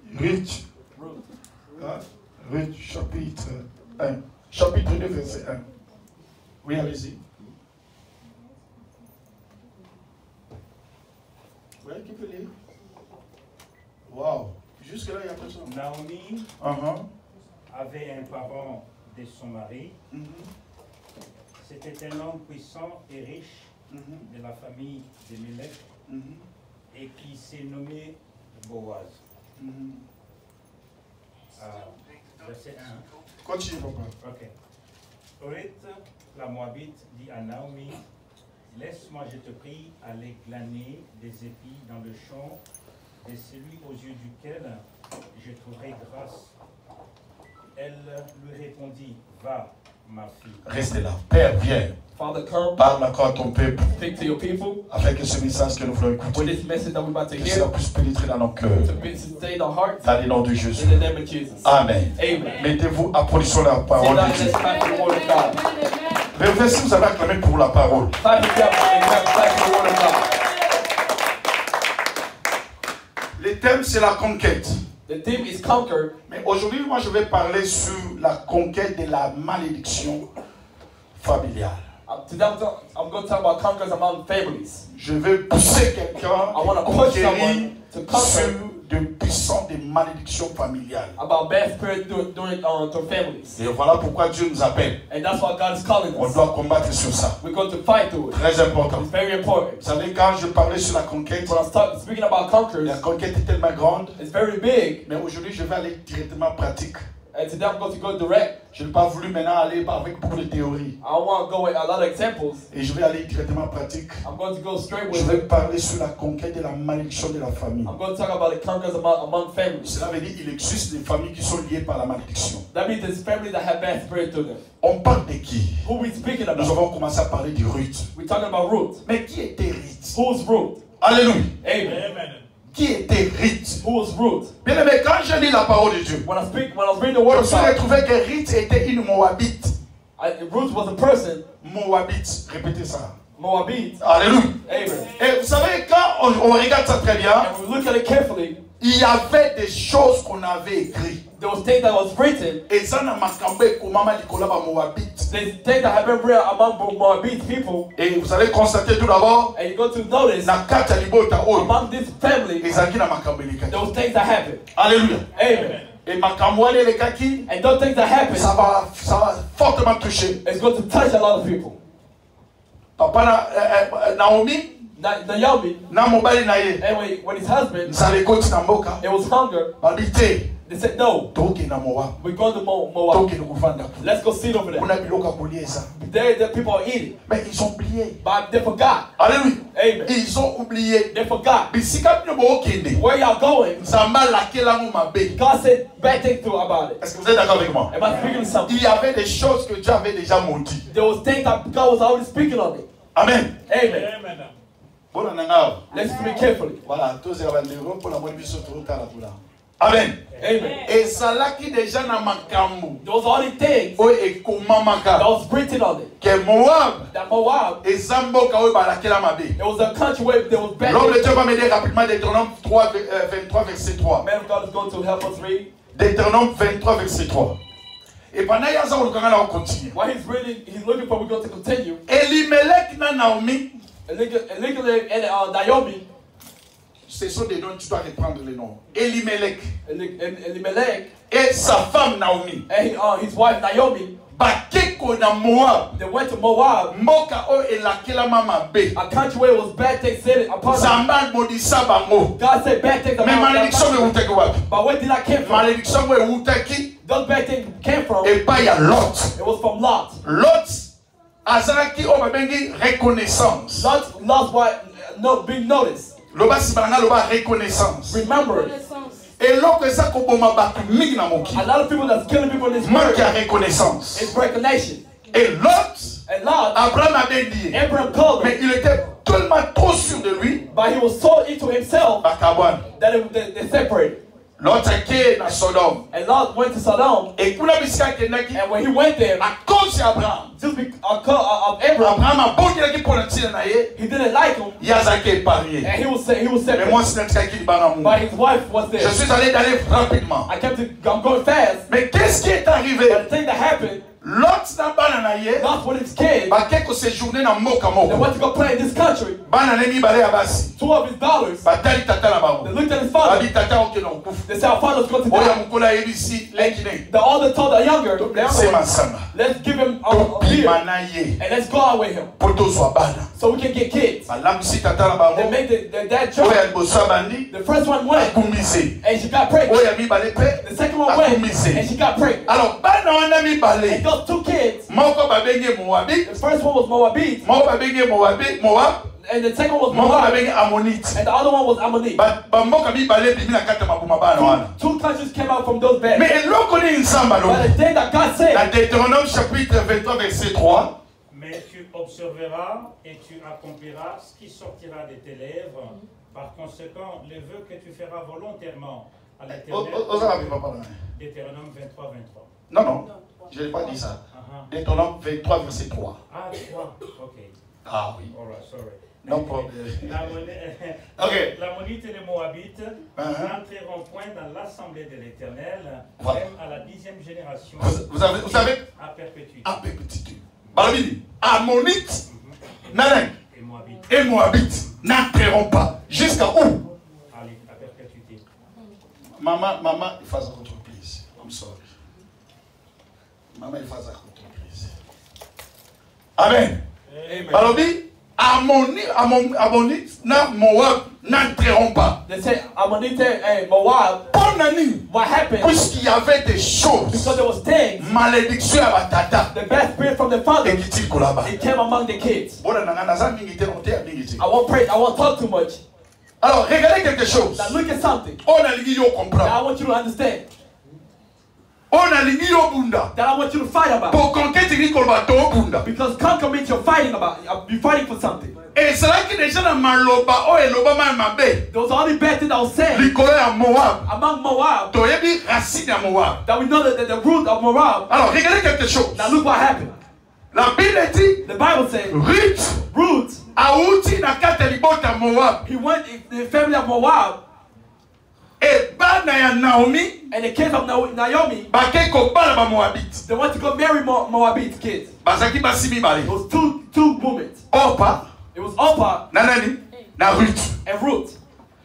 Ruth. Hein? Ruth, chapitre 1. Chapitre 2, verset 1. Oui, allez-y. Oui, qui peut lire? Wow. Jusque-là, il y a personne. Naomi avait un parent de son mari. C'était un homme puissant et riche de la famille de Mélec et qui s'est nommé Boaz. Verset 1. Continue, papa. Ok. Ruth, la Moabite, dit à Naomi, laisse-moi, je te prie, aller glaner des épis dans le champ de celui aux yeux duquel je trouverai grâce. Elle lui répondit, va, ma fille. Restez là. Père, viens. Father, come. Parle encore à ton peuple. Speak to your people. Afin que ce message que nous voulons écouter, With this message that we're about to que cela hear, puisse pénétrer dans nos cœurs. to stay in our hearts. Dans le nom de Jésus. In the name of Jesus. Amen. Amen. Mettez-vous, applaudissons la Sit parole down de and Dieu. let's clap for the word of God. Vérifiez si vous avez acclamé pour la parole. Clap yourself and clap for the word of God. Le thème, c'est la conquête. The theme is conquer. Mais aujourd'hui, moi, je vais parler sur la conquête de la malédiction familiale. Today I'm going to talk about conquers among families. Je vais pousser quelqu'un I want à to push conquérir someone to sur conquer de puissants des malédictions familiales. about bad spirits doing to families. Et voilà pourquoi Dieu nous appelle. And that's why God is calling On us. doit combattre sur ça. We're going to fight through it. Très important. It's very important. Vous savez, quand je parlais sur la conquête, When I'm speaking about conquers, la conquête est tellement grande, it's very big. mais aujourd'hui, je vais aller directement pratique. And today I'm going to go direct. Je n'ai pas voulu maintenant aller avec beaucoup de théories. I want to go with a lot of examples. Et je vais aller directement pratique. I'm going to go straight Je with vais it. parler sur la conquête de la malédiction de la famille. I'm going to talk about the conquers among families. Cela veut dire qu'il existe des familles qui sont liées par la malédiction. That means there's families that have bad spirits to them. On parle de qui? Who we speaking Nous about? avons commencé à parler de Ruth. We're talking about Ruth. Mais qui était Ruth? Who's Ruth? Alléluia. Amen. Qui était Ruth? Who was Ruth? Bien aimé, quand je lis la parole de Dieu, When I was reading the je word me of suis God, retrouvé que Ruth était une Moabite. Ruth was a person, Moabite, répétez ça. Moabite. Alléluia. Amen. Et vous savez, quand on regarde ça très bien, And when we look at it carefully, il y avait des choses qu'on avait écrites. there was things that was written, Et ça n'a makambo comment likola ba Moabite. there's things that have been written among Moabite people, Et vous allez constater tout d'abord, and you're going to notice na kati ya libota oyo, among this family, ezalaki na makambo elekaki. those things that happen. Alléluia. Amen. Et makambo wana elekaki, And those things that happen, ça va fortement toucher. it's going to touch a lot of people. Papa Naomi, Naomi, na mobali na ye, anyway, when his husband, nzala ekoti na mboka, it was hunger, babi te, they said, no, toke na Moab, we're going to Moab. toke na kuvanda kuna. Let's go sit over there. Kuna biloko ya kolia eza. There, the people are eating, Mais ils ont oublié. but they forgot. Alléluia. Amen. Ils ont oublié. They forgot. Bisika bino bookende. Where y'all going? Nzamba lakela mu mabe. God said bad things to about it. Est-ce que vous êtes d'accord avec moi? Am I speaking something? Il y avait des choses que Dieu avait déjà maudit. There was things that God was already speaking on it. Amen. Amen. Bon nanga. Let's speak carefully. Voilà, tous les bandero pour la moni biso tout à la pula. Amen. Amen. Et salaki déjà na makambo. Those are the things O ekomamaka. that was written on it. Que Moab That Moab, ezamboka oyo balakela mabe. it was a country where there was bad L'homme de things. Dieu va m'aider rapidement Deutéronome 23 verset 3. Man of God is going to help us read. Deutéronome 23 verset 3. Et pendant yaza olukanga na continue. While he's reading, he's looking for, we're going to continue. Elimelech na Naomi, Illegally, and Naomi, ce sont des noms, tu dois reprendre les noms. Elimelech Elimelech, et sa femme Naomi. and his wife Naomi, Bakeko na Moab. they went to Moab, Mboka o elakela mama be. a country where it was bad things said upon them. Zamba modisa bango. God said bad things Mais about that malédiction country. me utaki wapi? But where did that come from? Malédiction me utaki Those bad things came from, et pas ya Lot. it was from Lot. Lot azalaki o babengi reconnaissance. Lot's wife, no, being noticed. Loba sibalanga loba reconnaissance. Remember it. Et loko eza koboma bato mingi na moki. A lot of people that's killing people in this Manque world ya reconnaissance. is recognition. Et Lot, And Lot, Abraham avait dit, Abraham called mais him, il était tellement trop sûr de lui, but he was so into himself Bakabwan. that they separated. L'autre qui na Sodome. And Lot went to Sodom. Et kuna bisika kendaki. And when he went there, À cause d'Abraham. just because of Abraham, Abraham a bon qui pour le tirer na ye. he didn't like him. Yazaki épargné. And he was Mais separate. moi c'est notre qui banamu. But his wife was Je there. suis allé d'aller rapidement. I'm going fast. Mais qu'est-ce qui est arrivé? But the thing that happened, L'autre na bana na ye. Lot with his kids, Ba keko séjourner na moka they moko. went to go play in this country. Bana nemi bale abasi. 2 of his daughters, Ba tali tata na they bango. looked at his father. Babi tata oke na okufu. They said, our father's going to Oya die. mukola ebisi lekine. The older told the younger, C'est masamba. let's give him a beer Mana ye. and let's go out with him Poto zwa bana. so we can get kids. Balamisi tata na They bango. made the dad jump. Oya liboso bandi. The first one went Akumise. and she got pregnant. Oya mibale pe. The second one went and Akumise. she got pregnant. Alors bana wana And mibale. those 2 kids, Moko babenge Moabite. the first one was Moabite Moko babenge Moab. and the second was Moko Moab babenge Ammonite. and the other one was Ammonite. Bamboka mibale bimi na kata mabuma bana wana. 2 countries came out from those beds. Mais eloko ni nsamba lo. But the day that God Dans said, Deutéronome chapitre 23 verset 3. Mais tu observeras et tu accompliras ce qui sortira de tes lèvres. Par conséquent, les vœux que tu feras volontairement à l'Éternel. Deutéronome 23, 23. Non, non, je n'ai pas dit ça. Deutéronome 23 verset 3. Ah, 3, ok. Ah oui. All right, sorry. Non problème. Ok. L'Ammonite et les Moabites n'entreront point dans l'assemblée de l'Éternel, Voilà. même à la 10e génération, Vous savez, à perpétuité. à perpétuité. Balabini, Ammonite, Nanin Et Moabite, et Moabite n'entreront pas. Jusqu'à où? à perpétuité. Maman, il faut votre please. I'm sorry. Maman, il faut votre please. Amen. Amen. Balobi, Ammonite, Moab n'entreront pas. They said Ammonite and Moab, Bon ami, what happened? puisqu'il y avait des choses, Because there was things, malédiction à Batata, the bad spirit from the father, et qui tire Kolaba. it came among the kids. Bon, naza mingi te, on te mingi te. I won't pray, I won't talk too much. Alors, regardez quelque chose. Now look at something On a lingi yo that I comprendre. want you to understand, On a lingi yo bunda. that I want you to fight about. Pour conquérir ni kolba to bunda. Because conquer means you're fighting about, you're fighting for something. Et c'est là que les gens na maloba o eloba ma mabe. There was only bad thing that was said Likolo ya Moab. among Moab, To yebi racine ya Moab. that we know that the root of Moab. Alors, regardez quelque chose. Now look what happened. La Bible dit, The Bible said, Ruth Ruth, auti na kata libota Moab. he went in the family of Moab, Et bana ya Naomi, and the kids of Naomi, bake kobala ba Moabite. they went to go marry Moabite kids. Bazaki basi It mibale. was two women. Orpa, It was Orpah na nani? Na Ruth. and Ruth.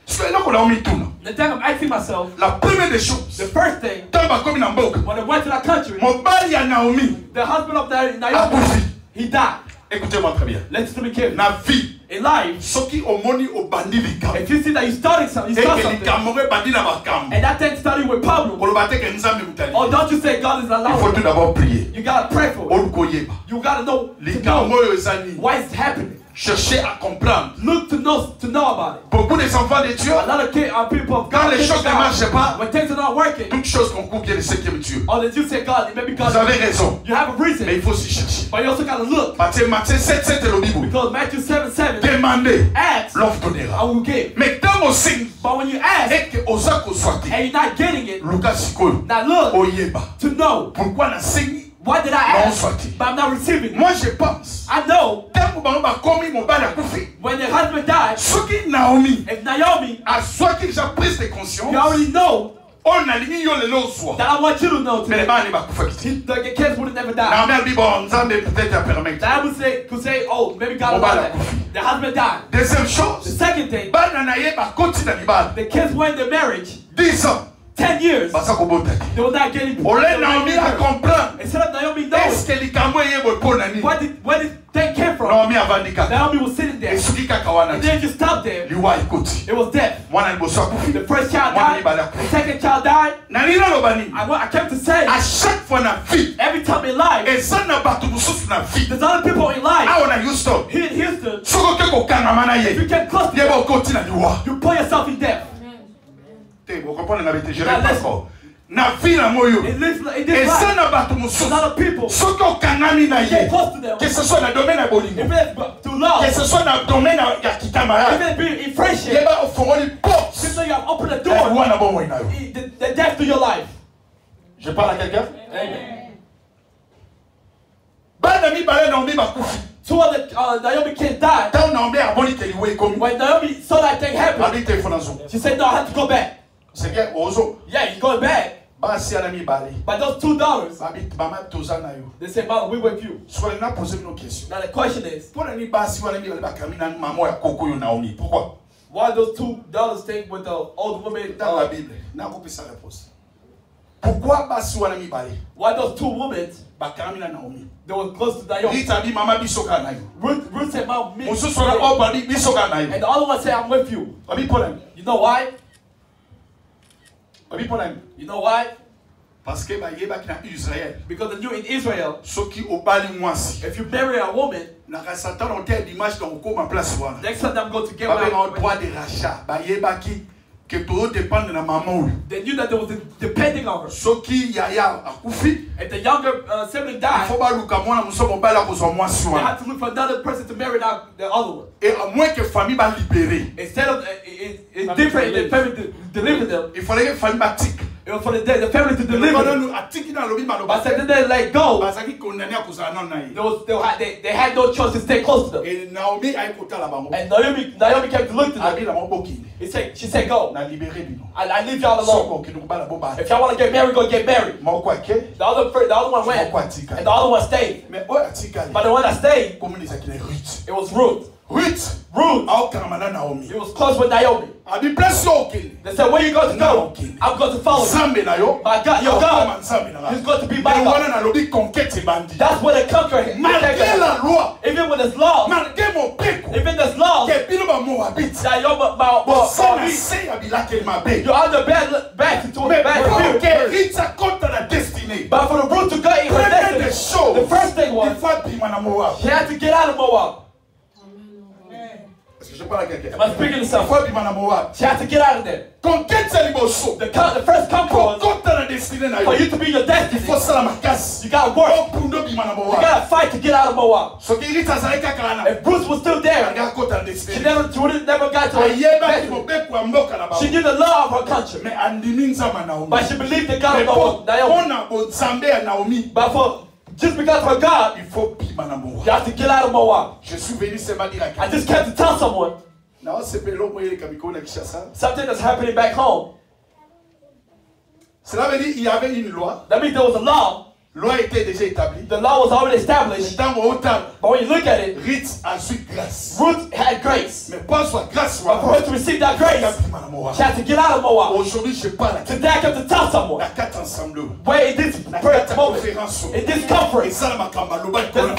So eloko na omi tuna. The thing I'm asking myself, La première des choses, the first thing, tant bakomi na mboka, when they went to that country, mobali ya Naomi the husband of Naomi, akufi. he died. Écoutez-moi très bien. Let's to be careful. Na vie, In life, soki omoni obandi likambo. if you see that you started something, you start Eke something, likambo bandi na bakambo. and that thing started with problems, Koloba te ke nzambe mutali. or don't you say God is Il faut allowed? tout d'abord prier. You gotta pray for it. Oluko yeba. You gotta know Likambo oyo ezali. why it's happening. Cherchez à comprendre. Look to know about it. Beaucoup des enfants de Dieu, A lot of kids are people of quand God. les choses ne marchent pas, When things are not working, toutes choses concourent qu'il y a le cinquième Dieu. or that you say God, maybe Vous God. avez raison. You have a reason, Mais il faut aussi chercher. but you also gotta look. Matthieu 7, c'est le Bible. Because Matthew 7:7, Demandez, ask, l'on vous I donnera. will give. Mais tant au signe, But when you ask et que osa koswate, and you're not getting it, Lucas Sikoyo, now look oyeba. to know Pourquoi na signe, why did I non ask, swati. but I'm not receiving it. Moi je pense, I know tant bango bakomi mobali akufi, when the husband died, soki Naomi if Naomi, azwaki déjà prise de conscience, you already know on alingi yo lelo ozwa. that I want you to know Mais les today. bana bakufa kiti. The kids would have never died. Naomi albi bon, nzambe peut-être a permettre. That could say, oh, maybe God allowed that. The husband died. Deuxième The chose, second thing, bana na ye bakoti na libala. the kids were in the marriage 10 ans, 10 years. basa kobota. They were not getting. Ole they were not Naomi getting a her. comprendre. Instead of Naomi knowing Est-ce que likambo yebo pona nini? where did they came from, Naomi avandika. Naomi was sitting there. Esuki kaka wana. And then just stopped there. Liwa ikoti. It was death. Mwana liboso akufi. The first child Mwana died. libala The akufi. second child died. Na nini naloba nini? I came to say, À chaque fois na vie, every time in life, eza na bato mosusu na vie. there's other people in life. Awa na Houston. Here in Houston, Soko ke kokangama na if you ye. get close to Yeba okoti na liwa. you put yourself in death. Te, vous comprenez la vérité, je Now répète listen. encore. na vie na moyo. It lives in Et this ça life. na bato There's mosusu. other people. Soki okangami na Get ye, close to them. que ce soit na domaine ya bolingo, If it's to love, que ce soit na domaine ya kitamara, if it be in friendship, yeba ofongoli porte. simply you have opened the Et door, wana bomoi na yo. the death to your life. Je parle à quelqu'un? Amen. Bana mibale Naomi bakufi. Two of the Naomi kids died. Tant Naomi aboni keliwe komi. When Naomi saw that thing happen, Abi téléphone azo. she said, no, I have to go back. C'est que ozo. Yeah, you're going back. Basi ana mibale. But those $2, Babi mama toza na yo. they said, Mom, we with you. Soit na poser une question. Now the question is, Pour ni basi wana mibale bakamina maman ya koko yo Naomi. Pourquoi? why those $2 stay with the old woman? Dans la Bible, na kopi sa réponse. Pourquoi basi wana mibale Why those two women, bakamina Naomi? they were close to Naomi? Rita bi mama bisoka na yo. Ruth said, Mom, me. Mususu na oba bi bisoka na yo. And the other one said, I'm with you. Babi problème. You know why? Babi problème. You know why? Parce que ba yeba kina Israël. Because the new in Israel, Soki obali mwasi. if you marry a woman, Na Satan on terre d'image dans ko ma place wana. next time I'm going to get Ba ba married, droit de rachat. Ba yeba ki que tout dépend de maman ou. they knew that they was depending on her. Soki yaya akufi. If the younger sibling died, Faut ba luka mwana muso mobala ko zo mwasi they wana. had to look for another person to marry the other one. Et à moins que famille ba libéré. Instead of it's different, the family to deliver them. Il fallait que famille ba tique. It was for the family to deliver them. Nous atiki na lobi maloba. But said they let go. Ba saki condamné à cause non na yi. They had no choice to stay close to them. Et Naomi ay kota la bango. And Naomi came to look to Abi them. la moboki. She said, go. Na libéré bino. I leave y'all alone. Soko ki ba la boba. If y'all want to get married, go get married. Moko ake. The other one went, and the other one stayed. Mais o atika. But the one that stayed, Comme les akine Ruth. it was Ruth. Ruth. Ruth, Au kamana Naomi. it was close with Naomi. Abi place yo okele. They said, where you going to go? I'm going to follow you. Zambe na yo. My God, your God, Zambe na. he's going to be my Mais God. wana na lobi conquête bandi. That's where they conquer him. Malgré la loi. Even when there's laws, Malgré mon peko. even there's laws, Que bino ba Moabite. that you're Sana se abila ke mabe. you're under bad to Mais bad pour spirit. que Rita compte la destinée. But for the root to go in her Première des destiny, choses. the first thing Il was, faut bima na Moab. she had to get out of Moab. Est-ce que je parle à quelqu'un? Am I speaking to Il someone? faut bima na Moab. She had to get out of there. Conquête c'est liboso. The first conquer Pour was, compte la destinée na yo. for you to be your Il destiny, faut ça la makasi. you gotta work. Pour nous bima na You Moab. gotta fight to get out of Moab. So qui Rita zaleka kana. If Bruce was still there, Regarde compte la she destinée. never got to her Ayeba ki destiny. mobeku ya mboka na She ba. knew the law of her country, Mais andimi nzama Naomi. but she believed the God Mais of Naomi. pona bonzambe ya Naomi. But just because of her God, Il faut bima na Moab. you have to get out of Moab. Je suis venu seulement dire à I quelqu'un. just came to tell someone Na osepelo moye kamiko na Kinshasa. something that's happening back home. Cela veut dire qu'il y avait une loi. That means there was a law. Loi était déjà établie. The law was already established. Dans mon temps, But when you look at it, Rite a su grâce. Ruth had grace. Mais pas soit grâce. But for her to receive that grace, she had to get out of Moab. Aujourd'hui, je parle à Today I come to tell someone, la quatre ensemble. where in this La prayer quatre moment, conférence. in this Et conference, ça, ma kambaloba, the other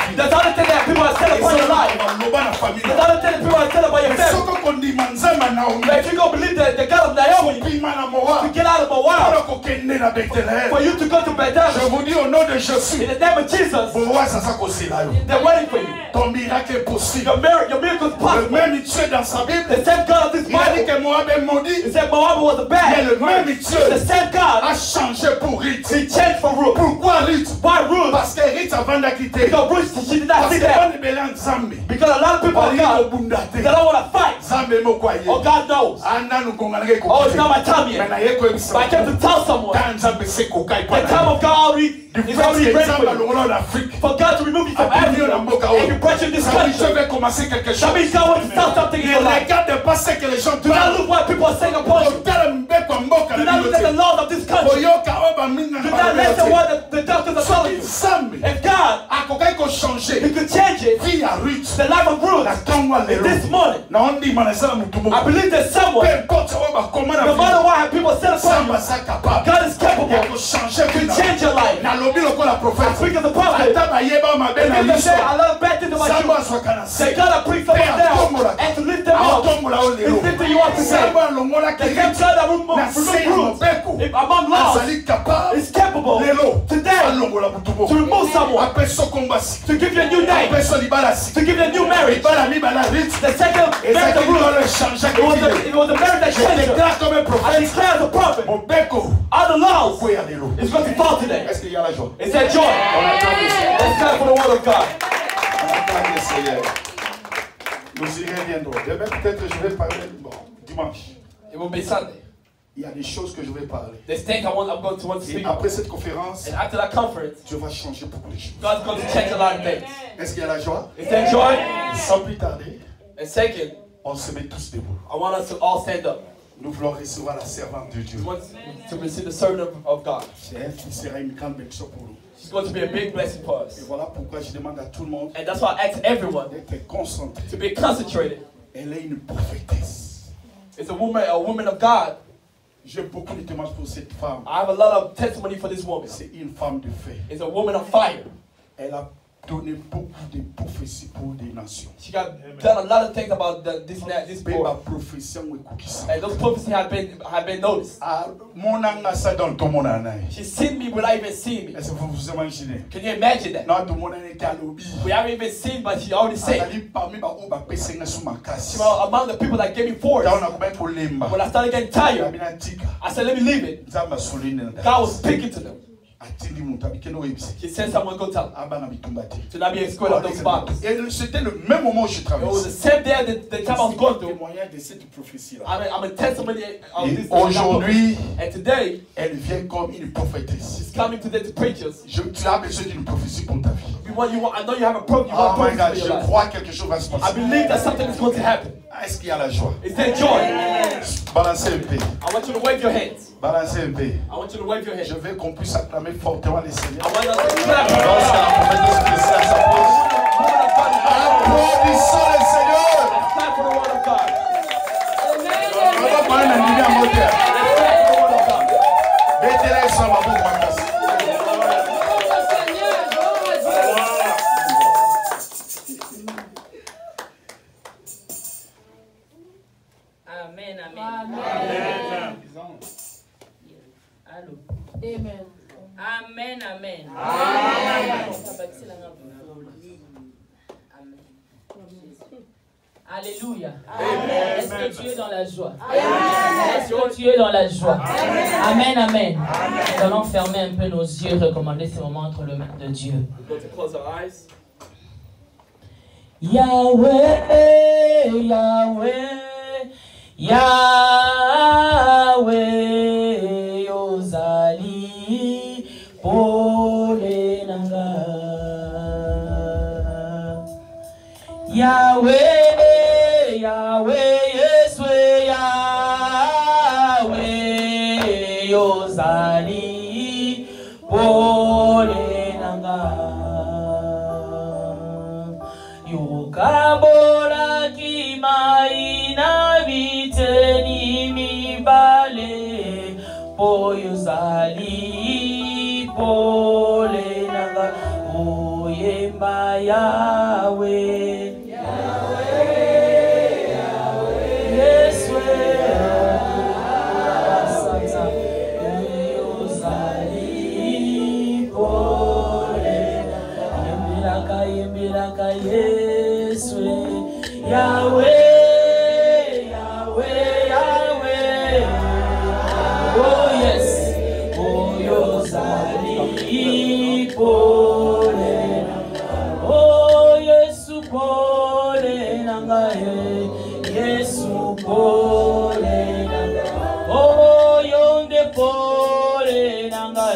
thing that people are telling about your life, kambaloba na famille. the other thing that people are telling about your Mais family, soko kondima nzama Naomi. but if you go believe the God of Naomi, Bima na to Moab. get out of Moab, Pour kokende na Bethléem. for you to go to Je Bethel, vous dis au nom de Jésus. in the name of Jesus, Boa sasa kosela yo. they're waiting for you. Ton miracle est possible. Your miracle is Le possible. même Dieu dans sa Bible. The same God of this Il a dit Bible, que Moab est maudit. he said Moab was a Mais le bad. même The Dieu same God, a changé pour Rite. he changed for Ruth. Pourquoi Rite? Why Ruth? Parce que Rite avant de quitter. Because Ruth, she did not Parce see que that. on est mêlé ensemble. Because a lot of people of God, they don't want to fight. Zambe moko aye. Oh, God knows. Anda nukonganake ko. Oh, it's not my time Mais yet. na yeko ebisa. But I came to tell someone, Kan Zambe se kokai the time pa. of God already Du is fait already que ready Zambe for you. longola en Afrique. For God to remove you from Africa and you brought you in this Ça veut dire, je country. vais commencer quelque chose. That means God wants to start something in Ne your life. regarde pas ce que les gens Do not parlent. look what people are saying upon you. Otala mbeko mboka Do na not look at the bilote. laws of this country. Oyoka oba minga Do na not listen to bilote. what the doctors are telling you. Zambe If God, akokai ko He changer could change it, vie ya Rite. the life of Ruth, Na tangwa lelo. this morning, Na ondi manasala mutu I moko. believe there's Peu someone, importe oba koma na no matter vie. what have people said upon you, Samba sa capable. God is capable Ya ko changer vie to na. change your life. Na lobi lokola I prophète. speak as a prophet. Ata bayeba mabe na If they say, I liso. love bad things about you, Samba aswaka na they se. gotta bring someone down and to lift them up. Aotombola o lelo. It's lifting you up today. Samba longola The ki same God that will na se ya remove mobeko. Ruth among laws Azali capable. is capable Lelo. today Alongola mutu to moko. remove someone, Apeso kombasi. to give you a new name, Apeso libala si. to give you a new marriage. Libala mibala Rite. The second Et ça marriage qui of doit Ruth, le changer. it was a marriage that Je changed her. déclare comme un I prophète. declare as a prophet, Mobeko. all the laws pourquoi il y a des lots? It's going to fall today. Est-ce qu'il y a la joie? Is that joy? On attend le Seigneur. Let's clap for the word of God. On attend le Seigneur. Nous y reviendrons. Demain, peut-être je vais parler, bon, dimanche. It will be Sunday. Il y a des choses que je vais parler. There's things I'm going to want to Et speak. après cette conférence, And after that conference, Dieu va changer beaucoup de choses. God's going to change a lot of things. Est-ce qu'il y a la joie? Is that joy? Sans plus tarder, And second, on se met tous debout. I want us to all stand up. Nous voulons recevoir la servante de Dieu. We want to receive the servant of God. C'est elle qui sera une grande bénédiction pour nous. She's going to be a big blessing for Et us. voilà pourquoi je demande à tout le monde And that's why I ask everyone d'être concentré. to be concentrated. Elle est une prophétesse. It's a woman of God. J'ai beaucoup de témoignages pour cette femme. I have a lot of testimony for this woman. C'est une femme de feu. It's a woman of fire. Elle a donné beaucoup de prophéties pour des nations. She got done a lot of things about this Mais ma board. prophétie est cookissante. And those prophecies have been noticed. Ah, mon anga ça dans ton monde anaï. She's seen me without even seeing me. Est-ce que vous imaginez? Can you imagine that? Non, tout le monde était à l'obéi. We haven't even seen, but she already said. Ali parmi ba o ba pese nga sous ma casse. She was among the people that gave me force. Dans na kuma polemba. When I started getting tired, Mina tika. I said, let me leave it. Nzamba soline na. God was speaking to them. Atindi muntu abikeno webisi. He said, someone go tell them Abana bitumba te. to not be escorted of those bottles. Et c'était le même moment où je It was the traversais. same day the time I was going through. Témoignage de cette prophétie-là. I'm a testimony of Et this. aujourd'hui, And today, elle vient comme une prophétesse. she's coming today to preach us. Tu as besoin d'une prophétie pour ta vie. I know you have a problem. You Oh want my a God, prophecy je for your life. crois que quelque chose va se I passer. believe that something is going to happen. Est-ce qu'il y a la joie? Is there joy? Balancez un peu. I want you to wave your hands. Balancez un peu. I want you to wave your hands. Je veux qu'on puisse acclamer fortement les Seigneurs. I want us to clap. Lorsque la prophétie spéciale s'approche, applaudissons le Seigneur. Let's clap for the word of God. On va prendre un million à moteur. Let's clap for the word of God. Mettez-les sur ma boucle, ma casse. Amen, amen. Allô. Amen. Amen, amen. Amen. Alléluia. Est-ce que tu es dans la joie? Est-ce que tu es dans la joie? Amen, amen. Nous allons fermer un peu nos yeux, recommander ces moments entre les mains de Dieu. We're going to close our eyes. Yahweh, Yahweh, Yahweh, Ozali, Pole Nanga. Yahweh, Yahweh, Yeswe, Yahweh, Ozali, Pole Nanga. Yukabola kimaina viteni mibale poyozali pole naga oyemba Yahweh Yahweh Yeswe Santa oyozali pole yembiraka Yeswe Yahweh Yahweh Yahweh oh yes oh yozali pole oh Yesu pole nanga Yesu pole nanga oh yonde pole nanga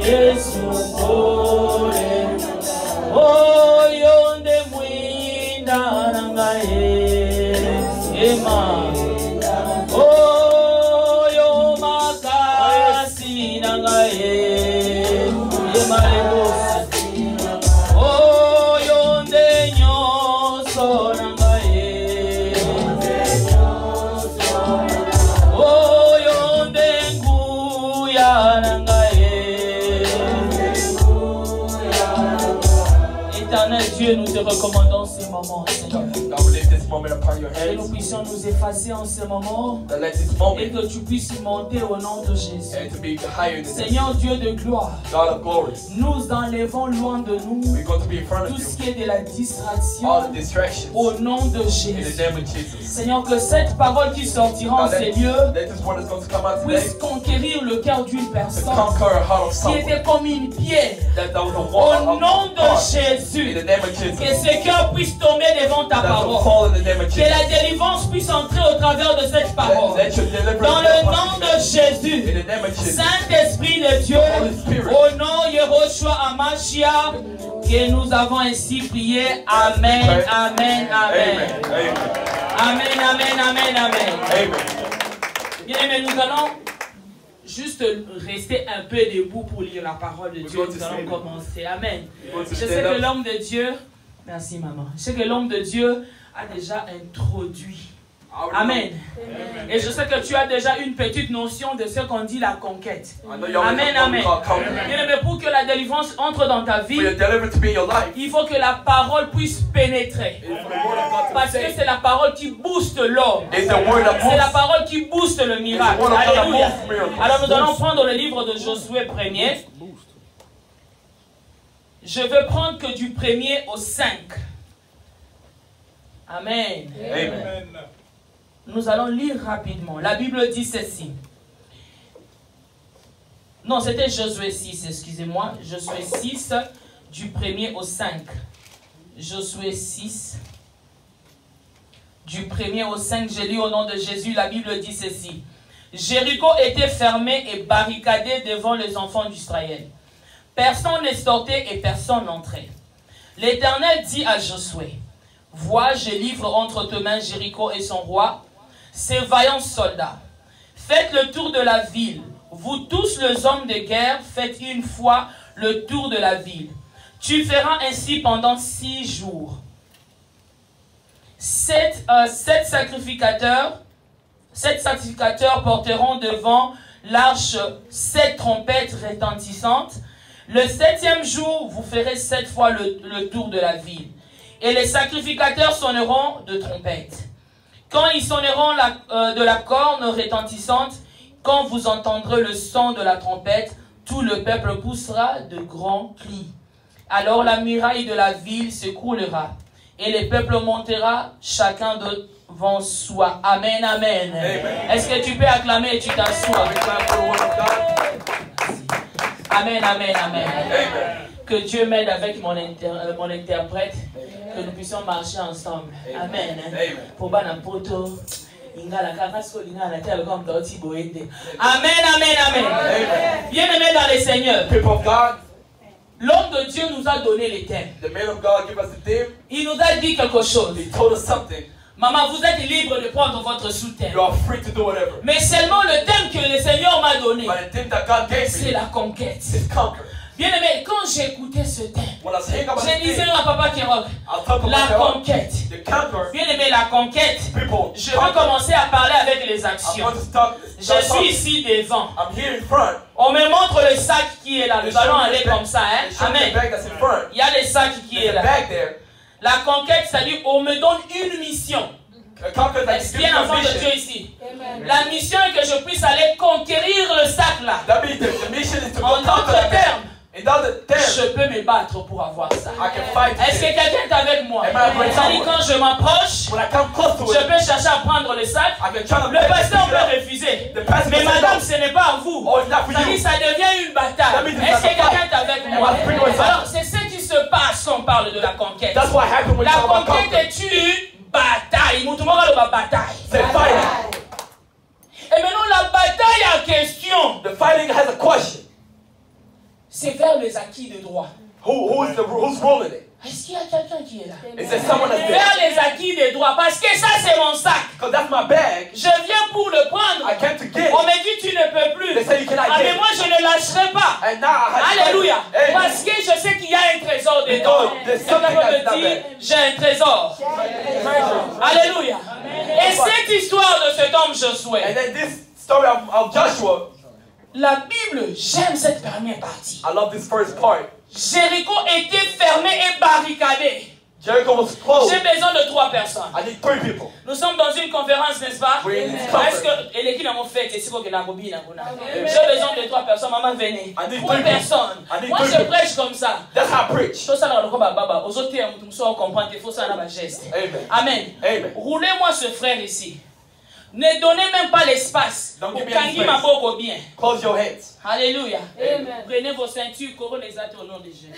Yesu pole oh yonde mwinda nanga ema oh yo makasi nanga ema lebosi oh yonde nyoso nanga oh yonde nguya nanga Éternel Dieu, nous te recommandons ces moments, Seigneur. God, we lift this moment upon your Que nous hands. puissions nous effacer en ce moment. That let this Et moment que tu puisses monter au nom de Jésus. and to be higher than this. Seigneur Dieu de gloire, God of glory. nous enlevons loin de nous We're going to be in front tout of ce you. qui est de la distraction All the distractions. au nom de In the Jésus. name of Jesus. Seigneur, que cette parole qui sortira en God, ces lieux that this word is going to come out today. puisse conquérir le cœur d'une To personne conquer a heart of qui someone. était comme une pierre. That was a Au wall nom of de heart. In Jésus, the name of que Jesus. ce cœur puisse tomber devant ta That will parole. fall in the name of Que Jesus. la délivrance puisse entrer au travers de cette parole. Let your deliverance Dans come le upon nom us. de In Jésus, the name of Jesus. Saint-Esprit de Dieu, Holy Spirit. au nom de Yehoshua Amashia, que nous avons ainsi prié. Amen, Amen. amen, amen. Amen. Amen, amen, amen, amen. Amen. Bien aimé, nous allons juste rester un peu debout pour lire la parole de We're Dieu. going to Nous allons stand. commencer. Amen. We're going to Je sais stand que up. l'homme de Dieu, merci maman, je sais que l'homme de Dieu a déjà introduit. Amen. Et je sais que tu as déjà une petite notion de ce qu'on dit la conquête. I know you already Amen, know amen. what we call conquer. Bien aimé, pour que la délivrance entre dans ta For vie, your deliverance to be in your life. il faut que la parole puisse pénétrer. It's the word of God to Parce que say. c'est la parole qui booste l'homme. It's the word that C'est la moves. parole qui booste le miracle. It's the word of God that Alléluia. moves miracles. Alors nous allons prendre le livre de Josué 1er. Je veux prendre que du 1er au 5. Amen. Amen. Nous allons lire rapidement. La Bible dit ceci. Non, c'était Josué 6, excusez-moi. Josué 6, du 1er au 5. Josué 6, du 1er au 5. J'ai lu au nom de Jésus, la Bible dit ceci. Jéricho était fermé et barricadé devant les enfants d'Israël. Personne ne sortait et personne n'entrait. L'Éternel dit à Josué, « Vois, je livre entre tes mains Jéricho et son roi, ses vaillants soldats. Faites le tour de la ville. Vous tous les hommes de guerre, faites une fois le tour de la ville. Tu feras ainsi pendant 6 jours. Sept sacrificateurs porteront devant l'arche 7 trompettes retentissantes. Le 7e jour, vous ferez 7 fois le tour de la ville. Et les sacrificateurs sonneront de trompettes. Quand ils sonneront de la corne retentissante, quand vous entendrez le son de la trompette, tout le peuple poussera de grands cris. Alors la muraille de la ville s'écroulera, et le peuple montera chacun devant soi. Amen, amen. Est-ce que tu peux acclamer et tu t'assois? Amen, amen, amen. Que Dieu m'aide avec mon interprète, que nous puissions marcher ensemble. Amen. Pour Banapoto. Amen, amen, amen. Bien-aimés dans les seigneurs, People of God, l'homme de Dieu nous a donné les thèmes. the man of God give us the theme. Il nous a dit quelque chose. He told us something. Maman, vous êtes libre de prendre votre sous-thème. You are free to do whatever. Mais seulement le thème que le Seigneur m'a donné, But the theme that God gave c'est me la conquête. is conquer. Bien-aimé, quand j'écoutais ce thème, When I was thinking about je this disais theme, à Papa Kirok, I'll talk about la the conquête. conquer. Bien-aimé, la conquête. People, Je vais commencer à parler avec les I'm actions. going to start Je talking. suis ici devant. I'm here in front. On me montre le sac qui est là. Nous allons aller comme ça. Hein? They show me the Amen. bag that's in front. Il y a le sac qui est There's a là. bag there. La conquête, c'est-à-dire on me donne une mission. A conquer that Est-ce gives qu'il y a you un a enfant de mission. Dieu ici? La mission est que je puisse aller conquérir le sac là. That means the mission is to go En conquer d'autres that bag. termes, In other terms, je peux me battre pour avoir ça. I can fight Est-ce que it. quelqu'un est avec moi? Am I with C'est-à-dire someone? quand je m'approche, When I come close to je it, peux chercher à prendre le sac. I can try to Le pasteur pick it peut up. refuser. The pastor Mais can say madame, no. ce n'est pas à vous. Oh, it's not for C'est-à-dire you. ça devient une That bataille. means it's Est-ce que not a quelqu'un fight. est avec Am moi? I free with Alors, c'est ce qui se passe quand on parle de la conquête. That's what happened when you La talk about conquête conquer. est une bataille. Moutoumora le bataille. C'est fighting. Et maintenant, la bataille en question, The fighting has a question. c'est vers les acquis de droit. Who's ruling it? Est-ce qu'il y a quelqu'un qui est là? Is there someone that's there? Vers les acquis des droits. Parce que ça, c'est mon sac. Because that's my bag. Je viens pour le prendre. I came to get On it. me dit tu ne peux plus. They say you cannot Ah, get mais it. moi, je ne lâcherai pas. And now I have to Alléluia. fight it. Parce que je sais qu'il y a un trésor dedans. Because there's Quelqu'un something me that's dit, there. j'ai un trésor. Alléluia. Et cette histoire de cet homme Josué, And then this story of Joshua, la Bible, j'aime cette première partie. I love this first part. Jéricho était fermé et barricadé. Jericho was closed. J'ai besoin de 3 personnes. I need 3 people. Nous sommes dans une conférence, n'est-ce pas? We're in this Est-ce conference. que l'équipe n'a pas fait? J'ai besoin de 3 personnes. Maman, venez. 3 personnes. Moi, je prêche comme ça. That's how I preach. Tout ça, dans le baba. Aux autres, on comprend qu'il faut ça dans ma geste. Amen. Amen. Amen. Roulez-moi ce frère ici. Ne donnez même pas l'espace. Don't give me Pour any Kangi space. Maboko bien. Close your hands. Alléluia. Amen. Prenez vos ceintures, couronnez les athées au nom de Jésus.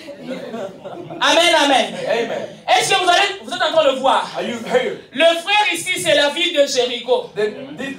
Amen, amen. Amen. Est-ce que vous êtes en train de voir? Are you here? Le frère ici, c'est la ville de Jéricho. The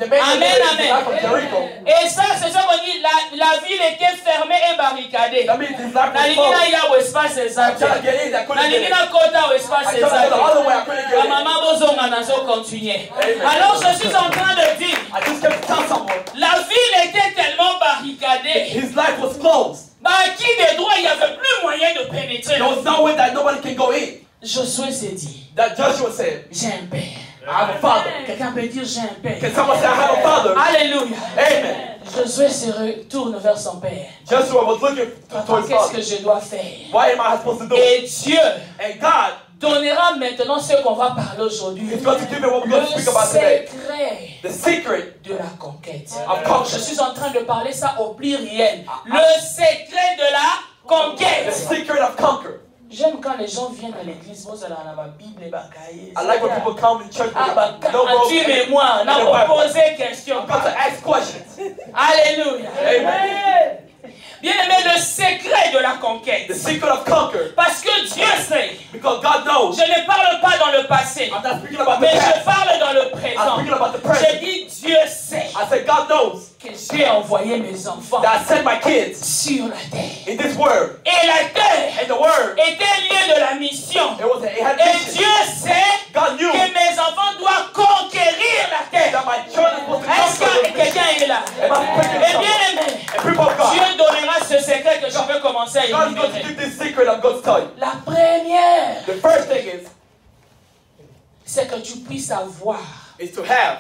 man Amen, is amen. not from Jericho. Et ça, c'est ça qu'on dit, la ville était fermée et barricadée. That means it's not Na from lingina closed. ya au espace I exact. tried to get in, I Na couldn't get in. lingina kota au espace I tried to go the other way, I exact. couldn't La get in. maman bozonga nazo continuer. Amen. Alors je suis en train de dire, I just kept to tell someone, la ville était tellement barricadée. his life was closed. Bah, qui des droits, il n'y avait plus moyen de pénétrer. There was no way that nobody can go in. Josué s'est dit, That Joshua said, j'ai un père. I have a father. Quelqu'un peut dire, j'ai un père. Can someone say, I have a father? Alléluia. Amen. Josué se retourne vers son père. Joshua was looking Papa, towards qu'est-ce father. que je dois faire? What am I supposed to do? Et Dieu And God donnera maintenant ce qu'on va parler aujourd'hui. is going to give me what we're going to Le speak about today. secret The secret de la conquête. of Je conquest. suis en train de parler ça au pluriel. Le secret de la The conquête. secret of conquer. J'aime quand les gens viennent à l'église, vous allez dans la Bible et bagailler. I like when people come to church Ah, bah, with no quand tu rope. mémoire, on a posé question. I'm going to ask questions. Alléluia. Amen. Bien aimé, le secret de la conquête. The secret of conquer. Parce que Dieu sait. Because God knows. Je ne parle pas dans le passé, I'm not speaking about the mais je past. parle dans le I'm présent. speaking about the Je present. dis Dieu sait I said God knows que j'ai envoyé mes enfants that I sent my kids sur la terre. in this world. Et la terre And the word, était lieu de la mission. it had Et mission. Dieu sait God knew que mes enfants doivent conquérir la terre. that my children were supposed to Est-ce conquer que the quelqu'un est là? Am I speaking to Et someone? bien aimé, And people of God, Dieu donnera ce secret que je vais commencer à God is going to énumérer. give this secret I'm going to tell you. La première, The first thing c'est que tu puisses avoir is to have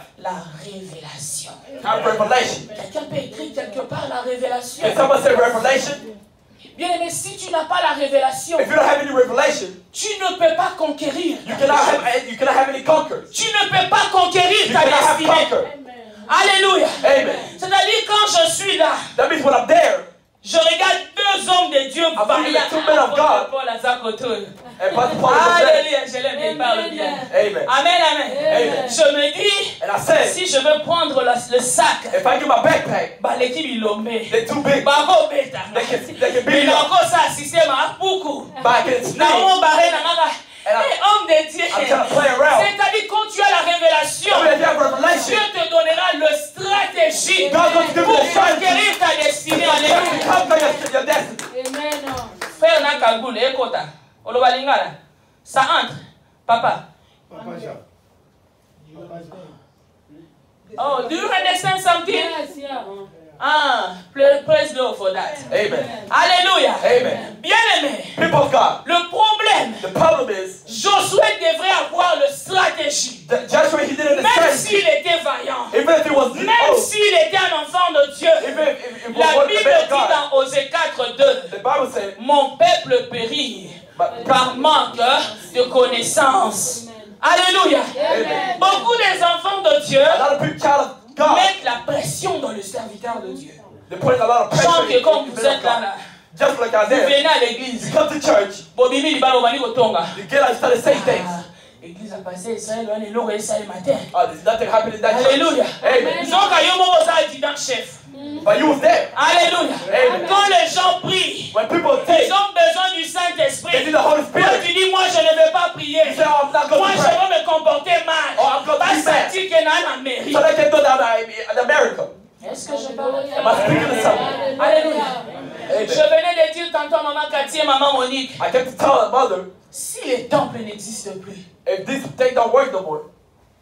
révélation. revelation. Quelqu'un peut écrire quelque part la révélation. Can someone say revelation? Bien aimé, si tu n'as pas la révélation, If you don't have any revelation, tu ne peux pas conquérir. you cannot have any conquerors. Tu ne peux pas conquérir You ta cannot have destinée. conquer. Alléluia. Amen. C'est-à-dire quand je suis là, That means when I'm there, je regarde 2 hommes de Dieu I'm variés. looking at 2 men of God. Paul Azakotoul. and Pastor Paul was there. Alléluia, je l'aime, il parle bien. Amen. Amen, amen. Amen. Je me dis, And I said, si je veux prendre le sac, if I get my backpack, bah l'équipe il l'omet. they're too big. Bako beta. They can beat Il me a up. encore ça, système à beaucoup. But I can sneak. Na on barré na nanga. And Eh, homme de Dieu. I'm trying to play around. C'est-à-dire quand tu as la révélation, I mean, if you have Dieu revelation, te donnera le stratégie God's going to give pour you the strategy conquérir ta destinée. to Alléluia. conquer your destiny. Amen. Frère Nakagoul, écoute. Oloba lingala. Ça entre. Papa. Oh, do you understand something? Yes, yeah. Ah, praise Lord for that. Amen. Alléluia. Amen. Bien aimé. People of God, Le problème, the problem is, Josué devrait avoir le stratégie. that Joshua, he didn't Même understand. s'il était vaillant. Even if he was Même old, s'il était un enfant de Dieu. even if it La was Bible the man of dit God, dans Osée 4:2, the Bible said, mon peuple périt par manque de connaissance. Alléluia. Amen. Beaucoup des enfants de Dieu A lot of people, child of God, mettent la pression dans le serviteur de Dieu. they're putting a lot of pressure Tant on que comme the vous man of êtes là, God. là, Just like vous Isaiah, venez à l'église, you come to church, Bobimi libalo bani kotonga. you get out and start to say things. Ah, l'église a passé Israël, on est lourd et ça le matin. Oh, there's nothing happening in that Alléluia. church. Amen. Ils ont caillé mon adjudant chef. But you was there. Alléluia. Amen. Quand les gens prient, When people ils take, ont besoin du they Saint-Esprit. need the Holy Toi, Spirit. tu dis, moi, je ne vais pas prier. You say, oh, I'm not Moi, going je to pray. vais me comporter mal. Oh, I'm going to Pas be bad. sentir qu'il y en a en mairie. So they can do that in America. Est-ce que je parle Am I speaking to someone? Alléluia. Amen. Je venais de dire tantôt à maman Cathy et maman Monique, I kept to tell her mother, si les temples n'existent plus, if this thing don't work no more,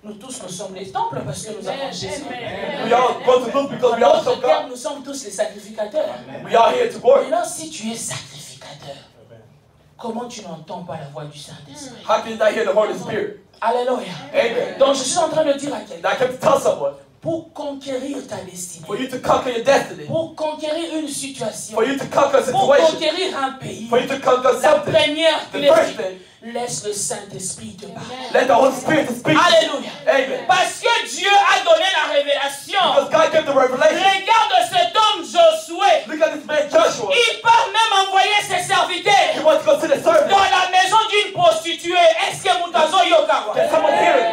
nous tous nous sommes les temples parce que nous avons Jésus. we all go to lose because we En all d'autres serve termes, God. nous sommes tous les sacrificateurs. We are here to work. Maintenant, si tu es sacrificateur, comment tu n'entends pas la voix du Saint-Esprit? How can you not hear the Holy Spirit? Alléluia. Amen. Donc, je suis en train de dire à And quelqu'un, I kept to tell someone, pour conquérir ta destinée, for you to conquer your destiny, pour conquérir une situation, for you to conquer a pour situation, conquérir un pays, for you to conquer la something, première the clé, first thing Laisse le Saint-Esprit te parler. Let the Holy Spirit speak. Alléluia. Amen. Parce que Dieu a donné la révélation. Because God gave the revelation. Regarde cet homme Josué. Look at this man Joshua. Il part même envoyer ses serviteurs He wants to go to the servant. dans la maison d'une prostituée. Est-ce que Moutazo Yokawa? Can someone hear it?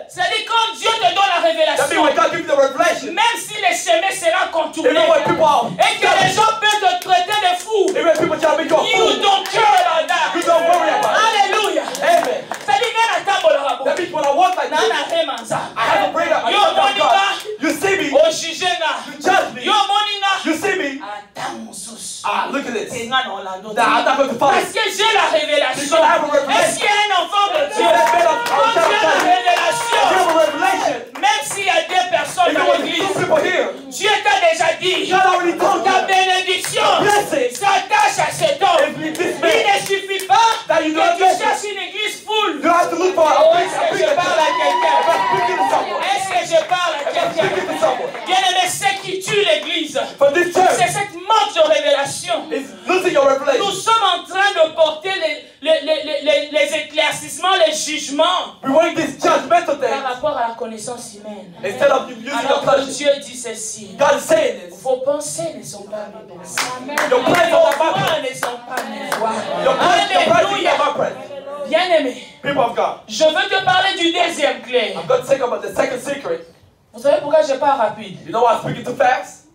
C'est-à-dire quand Dieu te donne la That means révélation, when God gives you the revelation, même si les chemins seront contournés even when people are, et que les gens peuvent te traiter de fou, even when people tell me you're a you fool, don't care about that. you don't worry about it. Alléluia. Amen. C'est-à-dire nana tambola rabo. That means when I walk like this, Nana remanza. I have a greater Yo moninga. You see me, O jijenga. you judge me, Yo moninga. you see me. Atamusus. Look at this. Tenga na Orlando. Nah, I'm not going to follow. Parce que j'ai la révélation. Because I have a revelation. Est-ce qu'il y a un enfant de Dieu? Yeah, man, Quand tu as la I révélation, have a revelation. même s'il y a deux personnes Even dans when l'église, two people here, Dieu t'a déjà dit, God already told ta you bénédiction blessing s'attache à cet homme. if this Il man, ne suffit pas that que you don't tu get cherches une église full. you have to look for a Est-ce que je parle à quelqu'un? speaking to someone. Est-ce que je parle à quelqu'un? Speaking to someone. Bien-aimé, ce qui tue l'église, For this church, c'est cette manque de révélation. it's losing your Nous revelation. sommes en train de porter les éclaircissements, les jugements We want this judgmental par thing rapport à la connaissance humaine. instead of using your Alors que pleasure. Dieu dit ceci. God is saying this. Vos pensées ne sont pas mes pensées. Your plans Vos are my voix ne sont pas mes voix. Your plans is Alléluia. my plans. Bien-aimé, People of God, je veux te parler du deuxième clé. I'm going to talk about the second secret. Vous savez pourquoi je parle rapide? You know why I'm speaking too fast?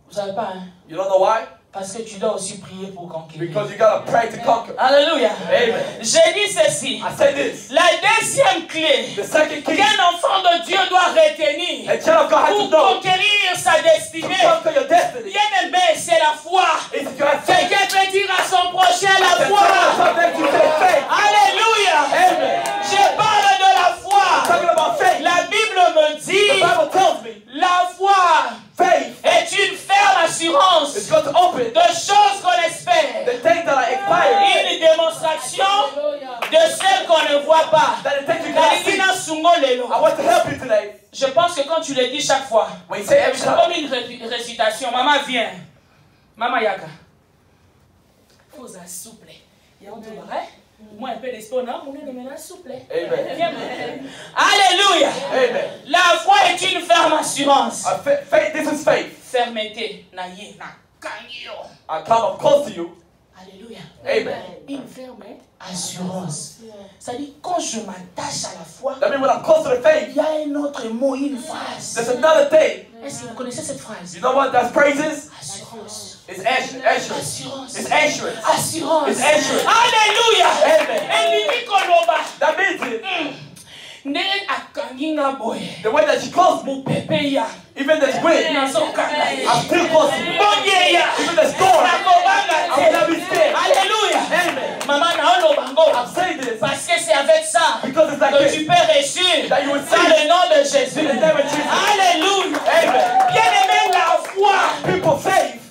Vous savez pas, hein? You don't know why? Parce que tu dois aussi prier pour conquérir. Because you gotta pray to conquer. Alléluia. Amen. J'ai dit ceci. I say this. La deuxième clé The second key, qu'un enfant de Dieu doit retenir a child of God has pour to know conquérir sa to destinée, conquer your destiny. bien-aimé, c'est la foi. Is you have faith. Quelqu'un peut dire à son prochain la The foi. something you say faith. Alléluia. Amen. Je parle de la foi. Talking about faith. La Bible me The dit Bible tells me la foi faith est une ferme assurance is going to open de choses qu'on espère. the things that are expired. Une démonstration de celles qu'on ne voit pas. That the things you cannot see. Kalikina sungo lelo. I want to help you today. Je pense que quand tu le dis chaque fois, When you say every c'est time, comme une récitation. Maman vient. Maman Yaka. Vous souple. Il y a un tout vrai. Moi un peu d'espoir, non? Mon est maintenant souple. Amen. Alléluia. Amen. La foi est une ferme assurance. Faith, this is faith. Fermeté. Na ye na kanyo. I come up close to you. Alléluia. Amen. Une ferme assurance. C'est-à-dire, quand je m'attache à la foi, That means when I'm close to the faith, il y a un autre mot, une phrase. there's another thing. Est-ce que vous connaissez cette phrase? You know what that phrase is? Assurance. It's assurance. Assurance. It's assurance. Assurance. It's assurance. Alléluia. Amen. Elimi koloba. That means it. Ne akanginga boye. The way that she close me, Mupepe ya. even the wind, Nazokanga. I'm still close to you. Bonye ya. Even the storm, Nakobanga I will not be scared. Alléluia. Amen. Maman naolo bango. I'm saying this Parce que c'est avec ça because it's like que this. tu peux réussir That you will dans see le nom de Jésus. in the name of Jesus. Alléluia. Amen. Bien-aimé, la foi. People faith.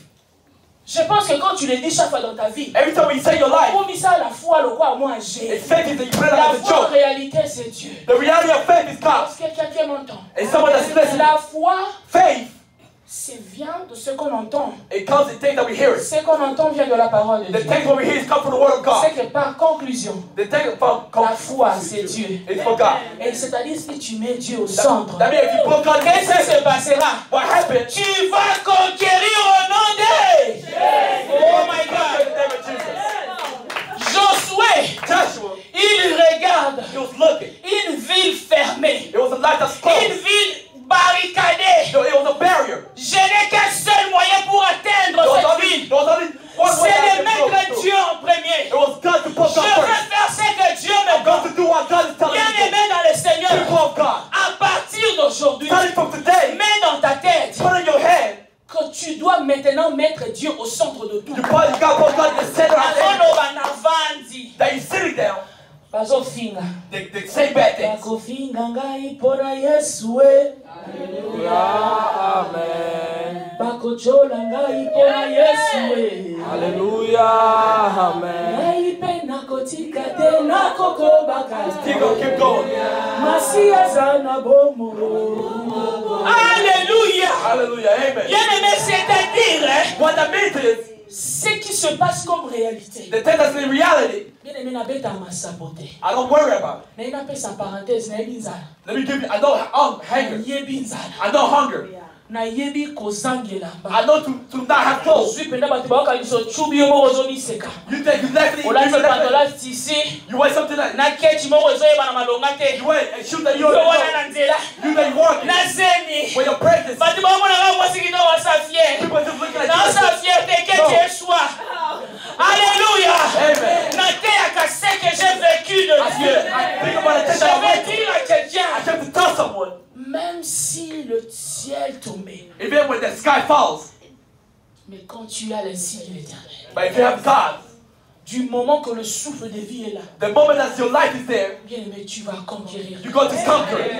Je pense que quand tu le dis chaque fois dans ta vie, Every time you say your life, comme ça, la foi, le quoi, moi, j'ai. it's faith that you pray La like a foi, en joke. réalité, c'est Dieu. The reality of faith is God. Parce que quelqu'un m'entend. And someone that's listening. La foi, Faith, c'est vient de ce qu'on entend. it comes in things that we hear. Ce qu'on entend vient de la parole de The Dieu. things what we hear is come from the word of God. C'est que par conclusion, The thing from la foi, c'est Dieu. is for God. Et c'est-à-dire, si tu mets Dieu au centre, That means if you put God in the qu'est-ce qui center, se passera? what happens? Tu vas conquérir au nom de Oh my In God. the name of Jesus. Josué, Joshua, il regarde he was looking. une ville fermée, It was a light that's une closed. ville barricadée. It was a barrier. Je n'ai qu'un seul moyen pour atteindre cette ville. There was only one way C'est I de could go mettre through. Dieu en premier. It was God to put Je God veux first. faire ce que Dieu me I'm going donne. to do what God is telling me to Bien-aimé dans le do. Seigneur, People of God, à partir d'aujourd'hui, starting from today, mets dans ta tête put in your head, que tu dois maintenant mettre Dieu au centre de tout. you got to put God in the center of everything. Nazonoba navandi. That you're sitting down, Bazofinga. they say bad things. Bakofinga ngai pona Yesu e. Amen. Bakochola ngai pona Yesu e. Hallelujah. Amen. Ngai pe nakotika te nakokobaka. Keep going. Masia zana bomo. Alléluia. Hallelujah. Amen. Bien-aimé, c'est-à-dire, What that means is, Ce qui se passe comme réalité. The thing that's in reality, Bien aimé, n'a pas à saboter. I don't worry about it. Mais il n'a pas sa parenthèse, n'a pas Let me give you, I know hunger. I know hunger. Na yebi kozangela I know to not have clothes. suis penda bato baoka biso chubi yo moko zomiseka You think you left it, olati pantola tisi you want something like na kechi moko ezoyeba na malonga te you want a shoe that you yo already wana know. na nzela You that you want na zemi when you're pregnant. bato baomonaka mwasi kito wasa fier People just looking at na you. wasa fier te kechi eswa alléluia Amen. na te akase que j'ai vécu de Dieu I think about the things je that I vais went through. dire à quelqu'un I have to tell someone, même si le ciel tombait even when the sky falls, mais quand tu as le signe de l'Éternel but if you have God, du moment que le souffle de vie est là, the moment that your life is there, bien aimé, tu vas conquérir. you're going to conquer.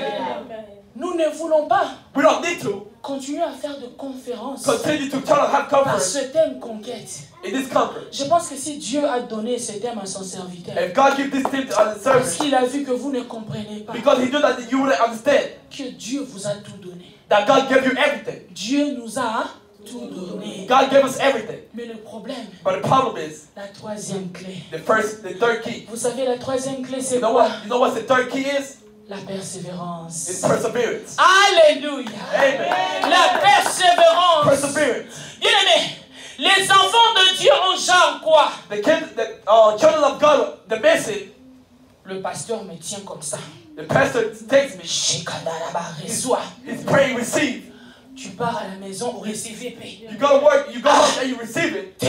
Nous ne voulons pas We don't need to continuer à faire de conférences continue to try to have par comfort ce thème conquête. in this comfort. Je pense que si Dieu a donné ce thème à son serviteur, If God gives this thing on the parce service, qu'il a vu que vous ne comprenez pas because He knew that you wouldn't understand, que Dieu vous a tout donné. that God gave you everything. Dieu nous a tout donné. God gave us everything. Mais le problème, But the problem is, la troisième clé. the third key. Vous savez, la troisième clé, c'est You know quoi? what the third key is? La persévérance. It's perseverance. Alléluia. Amen. La persévérance. Perseverance. Bien aimé, les enfants de Dieu ont genre quoi? The children of God, the message, Le pasteur me tient comme ça. the pastor takes me. Shekadalaba, reçois. He's praying, receive. Tu pars à la maison au RCVP. You go to work, you go home and you receive it.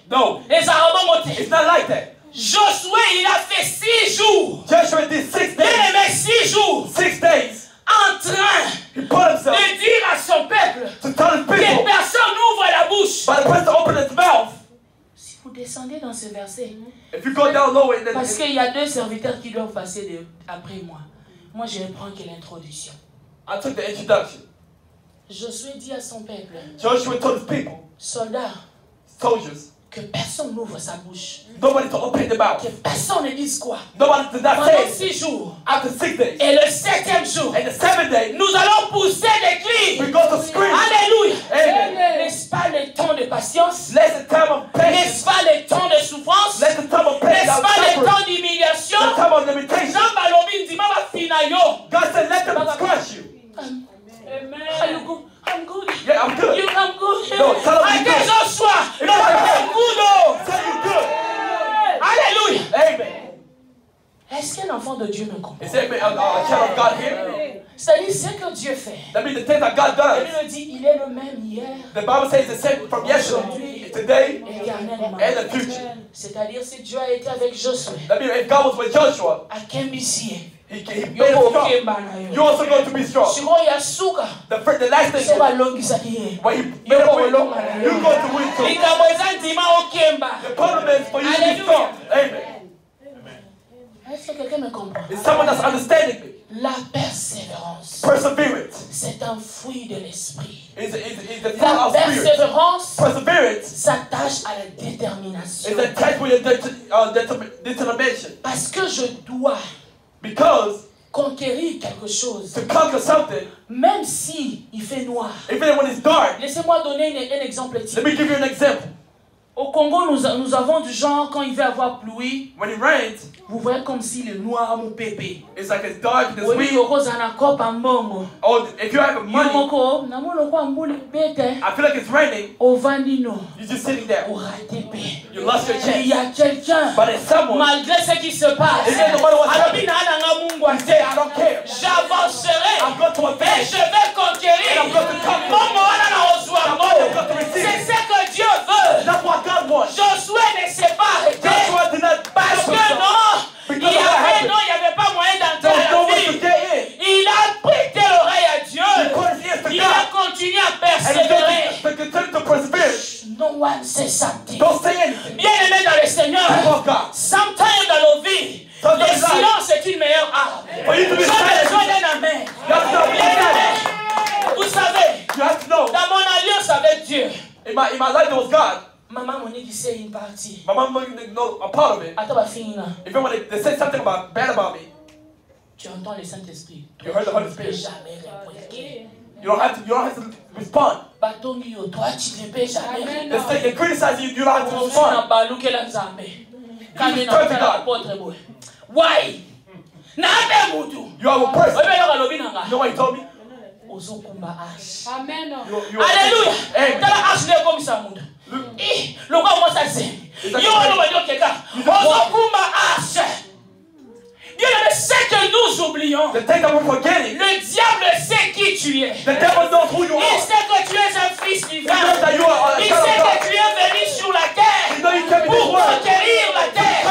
No, Les arabes it's not like that. Josué, il a fait 6 jours. Joshua did 6 Bien days. aimé, 6 jours. 6 days. En train He put himself de dire à son peuple to tell his que people, personne n'ouvre la bouche. but the person opened his mouth. Si vous descendez dans ce verset, If you go down low, and then parce qu'il y a 2 serviteurs qui doivent passer après moi. Moi, je ne prends que l'introduction. I took the introduction. Josué dit à son peuple, Joshua told his people, soldats, soldiers, que personne n'ouvre sa bouche. nobody to open their mouth. Que personne ne dise quoi. Nobody to not Pendant say 6 jours. after 6 days. Et le 7e jour, And the 7th day, nous allons pousser des cris. we go to scream. Alléluia. Amen. N'est-ce pas le temps de patience? Let the time of patience. N'est-ce pas le temps de souffrance? Let the time of N'est-ce patience. pas le temps The d'humiliation? time of limitation. Jean Balobi dit, Mama fina yo. God said, let them crush you. Are you good? I'm good. Yeah, I'm good. You come good. No, tell them I you can good. Joshua. If No, you're I'm good. good. Oh. Tell you good. Alléluia. Amen. Est-ce qu'un enfant de Dieu me comprend? Is there a child of God here? C'est-à-dire ce que Dieu fait. That means the things that God La does. Bible dit, il est le même hier, The Bible says the same from yesterday, today, éternellement. and the future. C'est-à-dire si Dieu a été avec Josué, That means if God was with Joshua, à Kembisie, He made him strong. You're also going to be strong. sikoyo ya suka The last thing so is balongisaki ye when He made him win, you're going to win too. likambo eza ndima okemba. The problem is for you to be strong. Amen. Est-ce que quelqu'un me comprend? It's someone that's understanding me. La persévérance, Perseverance c'est un fruit de l'esprit. is the fruit La of spirit. persévérance Perseverance s'attache à la détermination. is attached with your determination. Parce que je dois Because conquérir quelque chose, to conquer something, même si il fait noir. even when it's dark, Laissez-moi donner un exemple let type. me give you an example. Au Congo, nous avons du genre, quand il va y avoir pluie, When it rains, vous voyez comme si le noir mon pépé. it's like it's dark, it's Oui, weird. yoko zanako pambongo. Or if you have money, Yomoko, namono kwa mbuli bete. I feel like it's raining, Ovandino, you're just sitting there. oratepe. You lost your Il chance. y a quelqu'un, But there's someone, malgré ce qui se passe, Even no matter what's alobi happening, na ana nga Mungu you say, I ate. don't care. J'avancerai I'm going to et advance. je vais conquérir. And I'm going to conquer. Momo wana na ozwa I'm mo. going to receive. C'est ce que Dieu veut. That's what God wants. Josué ne s'est pas arrêté. Joshua did not Parce que non, il Because y of what avait, happened. non, il n'y avait pas moyen There's d'entrer no la way to vie. get in. Il a prêté l'oreille à Dieu. He put his ears to Il God. a continué à And he's persévérer. going to continue to persevere. No one says something. Don't say anything. Bien aimé dans le Seigneur, People of God. sometimes dans nos vies, Sometimes le in life, silence est une meilleure arme. For you to be J'ai silent, besoin d'un amen. you have to know. Bien aimé, vous savez, You have to know. dans mon alliance avec Dieu, In my life, there was God. maman Monique sait une partie. My mom didn't know a part of it. Attends, ma fille, là, Even when they said something bad about me, tu entends le Saint-Esprit. you heard the Holy Ne Spirit. jamais répliquer. You don't have to respond. Batongi yo, toi tu ne peux jamais. They criticize you, you don't have to respond. Why? You are a person. You know what he told me? Amen. Alléluia. C'est que nous oublions. The thing that we're forgetting. Le diable sait qui tu es. The devil knows who you are. Il sait que tu es un fils divin. Il sait que tu es venu sur la terre pour conquérir la terre.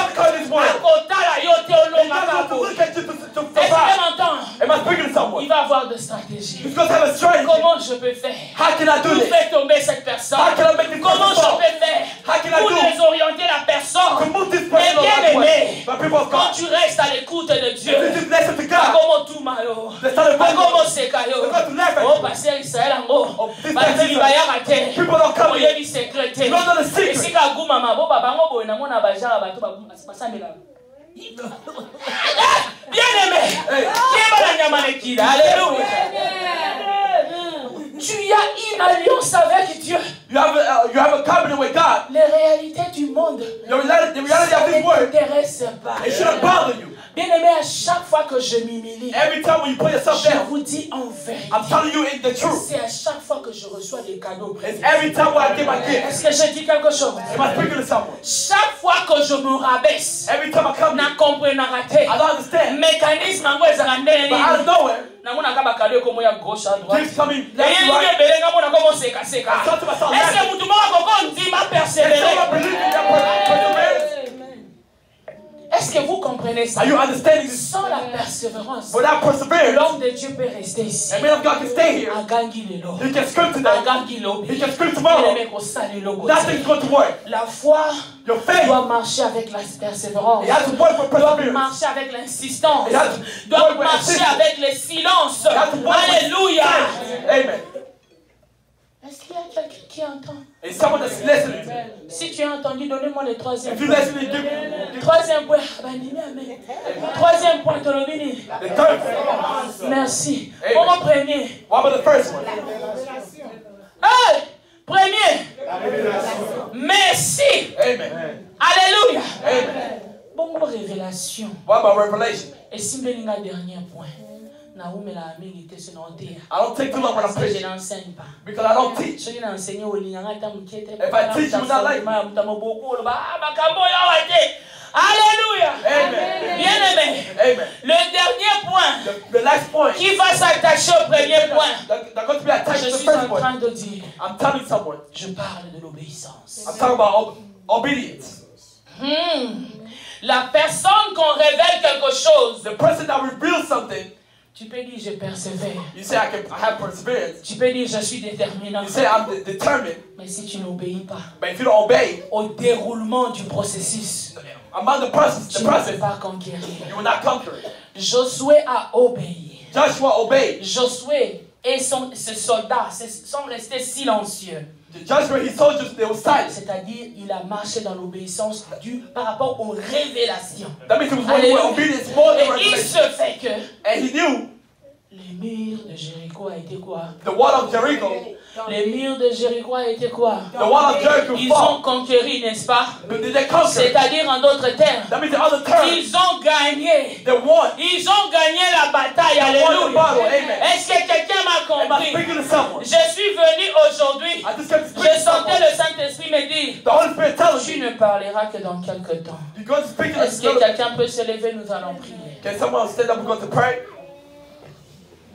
Est-ce que m'entend? Il va avoir de stratégie. Comment je peux faire pour faire tomber cette personne? Comment je peux faire pour désorienter la personne? Mais bien aimé, quand tu restes à l'écoute de Dieu, comment tout malo, comment c'est caillou, oh passer Israël en haut, bâti bayarate, oye bi secrétaire, et si ka gouma mabo baba ngo na mona baja bato basamela. Bien aimé, qui est la nyamanekida, alléluia. Tu as une alliance avec Dieu. You have a covenant with God. Les réalités du monde, The reality of this world, ne t'intéresse pas. it shouldn't bother you. Bien aimé, à chaque fois que je m'humilie, Every time when you put yourself je down, vous dis en vérité, I'm telling you in the truth. c'est à chaque fois que je reçois des cadeaux. It's every time when I get my gift. Est-ce que je dis quelque chose? Am I speaking to someone? Chaque fois que je me rabaisse, Every time I come, na comprendre raté. I don't understand. Mécanisme en quoi ça rend But out of nowhere, namona kaba cadeau comme ya gauche à droite. keeps coming Et left il to y right. a belenga mona comment c'est cassé. I thought to myself, Est-ce que vous demandez comment dit ma and persévérer? so I believe in that perseverance. Est-ce que vous comprenez ça? Are you understanding this? Sans la persévérance, Without perseverance, l'homme de Dieu peut rester ici. a man of God can stay here. A gangi lelo. He can scream A today. gangi lobi. He can scream tomorrow. Nothing's going to work. La foi Your faith, doit marcher avec la persévérance. it has to work with Doit perseverance. marcher avec l'insistance. It has to Doit work with marcher persistence. avec le silence. It has to work with Alléluia. faith. Amen. Est-ce qu'il y a quelqu'un qui entend? And someone that's listening to me. Si tu as entendu, donnez-moi le troisième If you point. listen, give Troisième point. Amen. Troisième point, Tolobini. the third one. Merci. Amen. Comment premier? What about the first one? Hey! Premier. Merci. Amen. Alléluia. Amen. Bon, révélation. What about revelation? Et si Belinga, dernier point. I don't take too long when I'm preaching because I don't teach. If I teach, you will not like me. Alléluia. Amen. Bien aimé. Amen. Le dernier point The last point. qui va s'attacher au premier point. They're going to be attached Je to the suis first en point. train de dire. I'm telling someone. Je parle de l'obéissance. I'm talking about obedience. La personne qu'on révèle quelque chose. The person that reveals something. Tu peux dire je persévère. You say I have perseverance. Tu peux dire je suis déterminant. You say I'm determined. Mais si tu n'obéis pas But if you don't obey, au déroulement du processus, among the process, tu ne peux pas conquérir. you will not conquer it. Josué a obéi. Joshua obeyed. Josué et ses soldats sont restés silencieux. Joshua, his soldiers, they were silent. C'est-à-dire, il a marché dans l'obéissance par rapport aux révélations. That means he was working with obedience more than Et il revelation. se fait que And he knew les murs de Jéricho a été quoi? the wall of Jericho. Les murs de Jéricho a été quoi? The wall of Jericho Ils fell. ont conquéri, n'est-ce pas? But did they conquer? C'est-à-dire, en d'autres termes, That means the other term, ils ont gagné. they won. Ils ont gagné la bataille. They won the Alléluia. battle. Amen. Est-ce que quelqu'un m'a Am I compris? speaking to someone? Je suis venu aujourd'hui. I just came to speak Je to sentais someone. le Saint-Esprit me dire, The Holy Spirit telling tu me, ne parleras que dans quelques temps. you're going to speak to Est-ce que us. quelqu'un peut se lever? Nous allons prier. Can someone stand up? We're going to pray.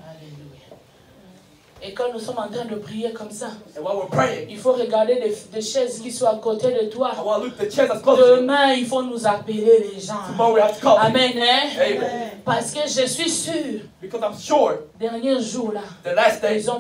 Alléluia. Et quand nous sommes en train de prier comme ça, And while we're praying, il faut regarder des chaises qui sont à côté de toi. I want to look at the chairs that's close to you. Demain, il faut nous appeler les gens. Tomorrow we have to call. Amen. Hein? Amen. Parce que je suis sûr, Because I'm sure dernier jour là, the last day, ils ont